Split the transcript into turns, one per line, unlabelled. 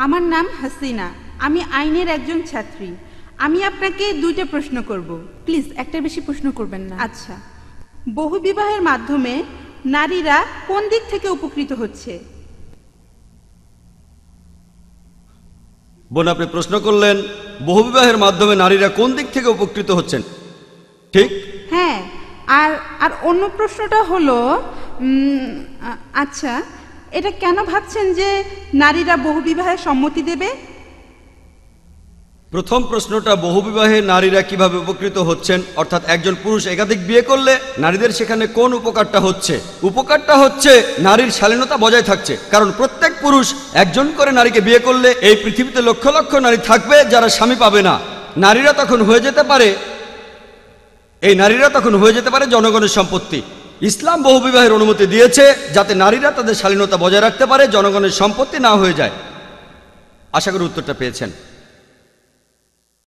আমার নাম হাসিনা, আমি আইনের একজন ছাত্রী। আমি আপনাকে দুইটা প্রশ্ন করব। প্লিজ একটা বেশি প্রশ্ন করবেন না। আচ্ছা, বহুবিবাহের মাধ্যমে নারীরা কোন দিক থেকে উপকৃত হচ্ছে?
বোন, আপনি প্রশ্ন করলেন বহুবিবাহের মাধ্যমে নারীরা কোন দিক থেকে উপকৃত হচ্ছেন, ঠিক?
হ্যাঁ, আর আর অন্য প্রশ্নটা হলো, আচ্ছা, এটা কেন ভাবছেন যে নারীরা বহুবিবাহে সম্মতি দেবে?
প্রথম প্রশ্নটা বহুবিবাহে নারীরা কিভাবে উপকৃত হচ্ছেন, অর্থাৎ একজন পুরুষ একাধিক বিয়ে করলে নারীদের সেখানে কোন উপকারটা হচ্ছে। উপকারটা হচ্ছে নারীর শালীনতা বজায় থাকছে, কারণ প্রত্যেক পুরুষ একজন করে নারীকে বিয়ে করলে এই পৃথিবীতে লক্ষ লক্ষ নারী থাকবে যারা স্বামী পাবে না। নারীরা তখন হয়ে যেতে পারে জনগণের সম্পত্তি। ইসলাম বহুবিবাহের অনুমতি দিয়েছে যাতে নারীরা তাদের শালীনতা বজায় রাখতে পারে, জনগণের সম্পত্তি না হয়ে যায়। আশা করি উত্তরটা পেয়েছেন।